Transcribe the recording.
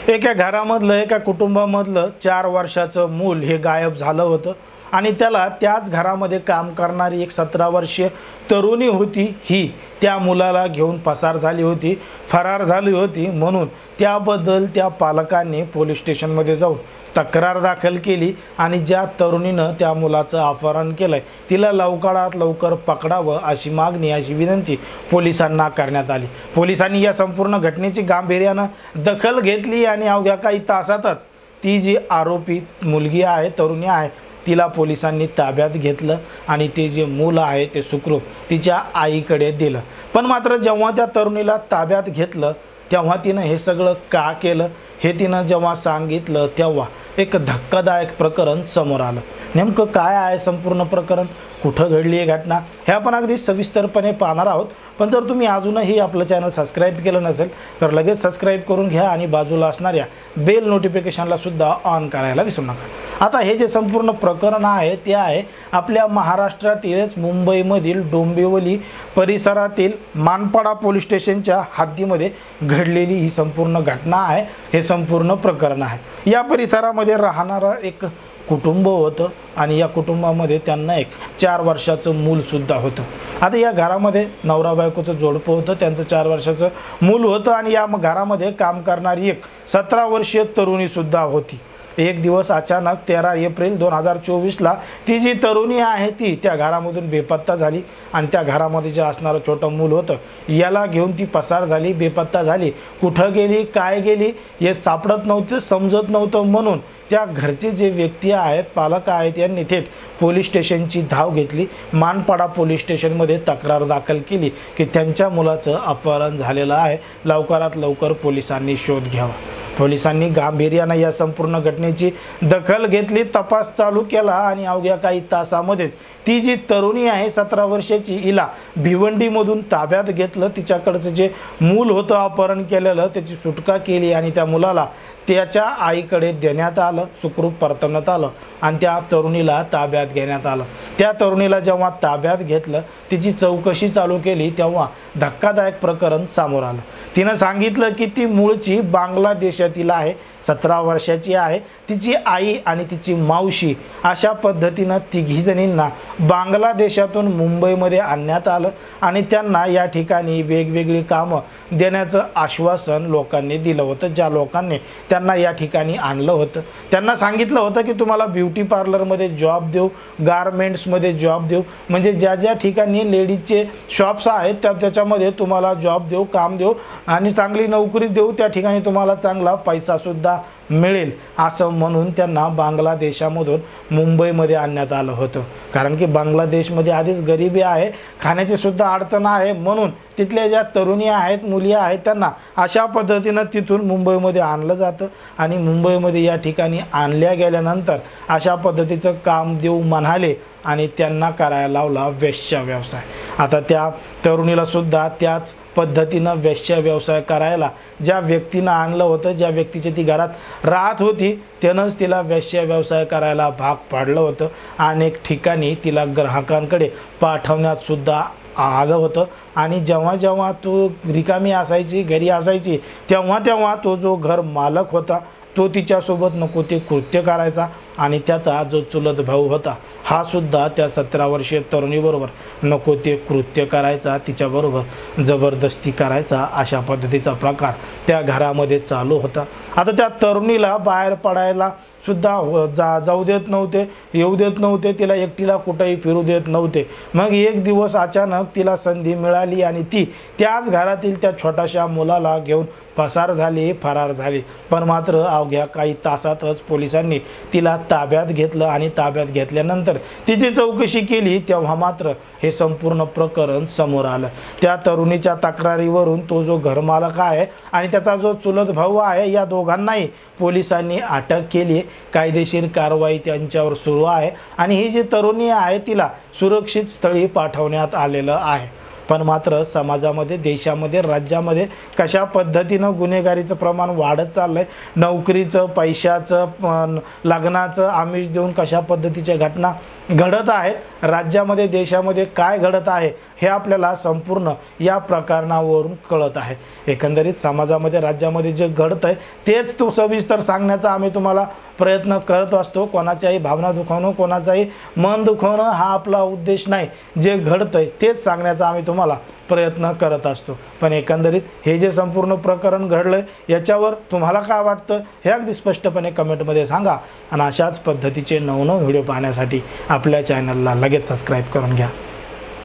एका घरामधलं एका कुटुंबामधलं 4 वर्षाचं मूल हे गायब झालं होतं आणि त्याला त्याच घरामध्ये काम करणारी एक 17 वर्षीय तरुणी होती, ही त्या मुलाला घेऊन फरार झाली होती म्हणून त्याबद्दल त्या पालकांनी पोलीस स्टेशनमध्ये जाऊन तक्रार दाखल केली आणि ज्या तरुणीनं त्या मुलाचं अपहरण केलंय तिला लवकरात लवकर पकडावं अशी मागणी, अशी विनंती पोलिसांना करण्यात आली। पोलिसांनी या संपूर्ण घटनेची गांभीर्यानं दखल घेतली आणि अवघ्या काही तासातच ती जी आरोपी मुलगी आहे, तरुणी आहे, तिला पोलिसांनी ताब्यात घेतलं आणि ते जे मूल आहे ते सुखरूप तिच्या आईकडे दिलं। पण मात्र जेव्हा त्या तरुणीला ताब्यात घेतलं तेव्हा तिनं हे सगळं का केलं हे तिनं जेव्हा सांगितलं तेव्हा एक धक्कादायक प्रकरण समोर आलं। नेमकं काय आहे संपूर्ण प्रकरण, कुठं घडली ही घटना, हे आपण अगदी सविस्तरपणे पाहणार आहोत। पण जर तुम्ही अजूनही आपलं चॅनल सबस्क्राईब केलं नसेल तर लगेच सबस्क्राईब करून घ्या आणि बाजूला असणाऱ्या बेल नोटिफिकेशनला सुद्धा ऑन करायला विसरू नका। आता हे जे संपूर्ण प्रकरण आहे ते आहे आपल्या महाराष्ट्रातीलच मुंबईमधील डोंबिवली परिसरातील मानपाडा पोलीस स्टेशनच्या हद्दीमध्ये घडलेली ही संपूर्ण घटना आहे, हे संपूर्ण प्रकरण आहे। या परिसरामध्ये राहणारा एक कुटुंब होतं आणि या कुटुंबामध्ये त्यांना एक 4 वर्षाचं मूल सुद्धा होतं। आता या घरामध्ये नवरा बायकोचं जोडपं होतं, त्यांचं 4 वर्षाचं मूल होतं आणि या घरामध्ये काम करणारी एक 17 वर्षीय तरुणी सुद्धा होती। एक दिवस अचानक 13 एप्रिल 2024ला ती जी तरुणी आहे ती त्या घरामधून बेपत्ता झाली आणि त्या घरामध्ये जे असणारं छोटं मूल होतं याला घेऊन ती पसार झाली, बेपत्ता झाली। कुठं गेली, काय गेली हे सापडत नव्हतं, समजत नव्हतं म्हणून त्या घरचे जे व्यक्ती आहेत, पालक आहेत, यांनी थेट पोलीस स्टेशनची धाव घेतली। मानपाडा पोलीस स्टेशनमध्ये तक्रार दाखल केली की त्यांच्या मुलाचं अपहरण झालेलं आहे, लवकरात लवकर पोलिसांनी शोध घ्यावा। पोलिसांनी गांभीर्याने या संपूर्ण घटनेची दखल घेतली, तपास चालू केला आणि अवघ्या काही तासामध्येच ती जी तरुणी आहे 17 वर्षाची हिला भिवंडीमधून ताब्यात घेतलं। तिच्याकडचं जे मूल होतं अपहरण केलेलं त्याची सुटका केली आणि त्या मुलाला त्याच्या आईकडे देण्यात आलं, सुखरूप परतवण्यात आलं आणि त्या तरुणीला ताब्यात घेण्यात आलं। त्या तरुणीला जेव्हा ताब्यात घेतलं, तिची चौकशी चालू केली तेव्हा धक्कादायक प्रकरण समोर आलं। तिनं सांगितलं की ती मूळची बांगलादेशातील आहे, 17 वर्षाची आहे। तिची आई आणि तिची मावशी अशा पद्धतीनं तिघी जणींना बांगलादेशातून मुंबईमध्ये आणण्यात आलं आणि त्यांना या ठिकाणी वेगवेगळी कामं देण्याचं आश्वासन लोकांनी दिलं होतं। ज्या लोकांनी त्यांना या ठिकाणी आणलं होतं त्यांना सांगितलं होतं की तुम्हाला ब्युटी पार्लरमध्ये जॉब देऊ, गारमेंट्समध्ये जॉब देऊ, म्हणजे ज्या ज्या ठिकाणी लेडीजचे शॉप्स आहेत त्याच्यामध्ये तुम्हाला जॉब देऊ, काम देऊ आणि चांगली नोकरी देऊ, त्या ठिकाणी तुम्हाला चांगला पैसासुद्धा मिळेल असं म्हणून त्यांना बांगलादेशामधून मुंबईमध्ये आणण्यात आलं होतं। कारण की बांगलादेशमध्ये आधीच गरिबी आहे, खाण्याची सुद्धा अडचण आहे, म्हणून तिथल्या ज्या तरुणी आहेत, मुली आहेत, त्यांना अशा पद्धतीनं तिथून मुंबईमध्ये आणलं जातं आणि मुंबईमध्ये या ठिकाणी आणल्या गेल्यानंतर अशा पद्धतीचं काम देऊ म्हणाले आणि त्यांना करायला लावला वेश्या व्यवसाय। आता त्या तरुणीला सुद्धा त्याच पद्धतीनं वेश्या व्यवसाय करायला ज्या व्यक्तीनं आणलं होतं, ज्या व्यक्तीच्या ती घरात राहत होती त्यानंच तिला वेश्या व्यवसाय करायला भाग पाडलं होतं। अनेक ठिकाणी तिला ग्राहकांकडे पाठवण्यात सुद्धा आलं होतं आणि जेव्हा जेव्हा तो रिकामी असायची, घरी असायची, तेव्हा तेव्हा तो जो घर मालक होता तो तिच्यासोबत नको ते कृत्य करायचा आणि त्याचा जो चुलत भाऊ होता हा सुद्धा त्या 17 वर्षीय तरुणीबरोबर नको ते कृत्य करायचा, तिच्याबरोबर जबरदस्ती करायचा, अशा पद्धतीचा प्रकार त्या घरामध्ये चालू होता। आता त्या तरुणीला बाहेर पडायला सुद्धा जाऊ देत नव्हते, येऊ देत नव्हते, तिला एकटीला कुठेही फिरू देत नव्हते। मग एक दिवस अचानक तिला संधी मिळाली आणि ती त्याच घरातील त्या छोट्याशा मुलाला घेऊन फरार झाली। पण मात्र अवघ्या काही तासातच पोलिसांनी तिला ताब्यात घेतलं आणि ताब्यात घेतल्यानंतर तिची चौकशी केली तेव्हा मात्र हे संपूर्ण प्रकरण समोर आलं। त्या तरुणीच्या तक्रारीवरून तो जो घरमालक आहे आणि त्याचा जो चुलत भाऊ आहे या दोघांनाही पोलिसांनी अटक केली। कायदेशीर कारवाई त्यांच्यावर सुरू आहे आणि ही जी तरुणी आहे तिला सुरक्षित स्थळी पाठवण्यात आलेलं आहे। पण मात्र समाजामध्ये, देशामध्ये, राज्यामध्ये कशा पद्धतीनं गुन्हेगारीचं प्रमाण वाढत चाललं आहे, नोकरीचं, पैशाचं, लग्नाचं आमिष देऊन कशा पद्धतीच्या घटना घडत आहेत राज्यामध्ये, देशामध्ये काय घडत आहे हे आपल्याला संपूर्ण या प्रकरणावरून कळत आहे। एकंदरीत समाजामध्ये, राज्यामध्ये जे घडत आहे तेच तो सविस्तर सांगण्याचा आम्ही तुम्हाला प्रयत्न करत असतो। कोणाच्याही भावना दुखावणं, कोणाचाही मन दुखवणं हा आपला उद्देश नाही। जे घडतं आहे तेच सांगण्याचा आम्ही तुम्हाला प्रयत्न करत असतो। पण एकंदरीत हे जे संपूर्ण प्रकरण घडलं आहे याच्यावर तुम्हाला काय वाटतं हे अगदी स्पष्टपणे कमेंटमध्ये सांगा। आणि अशाच पद्धतीचे नवनवीन व्हिडिओ पाहण्यासाठी आपल्या चॅनलला लगेच सबस्क्राईब करून घ्या।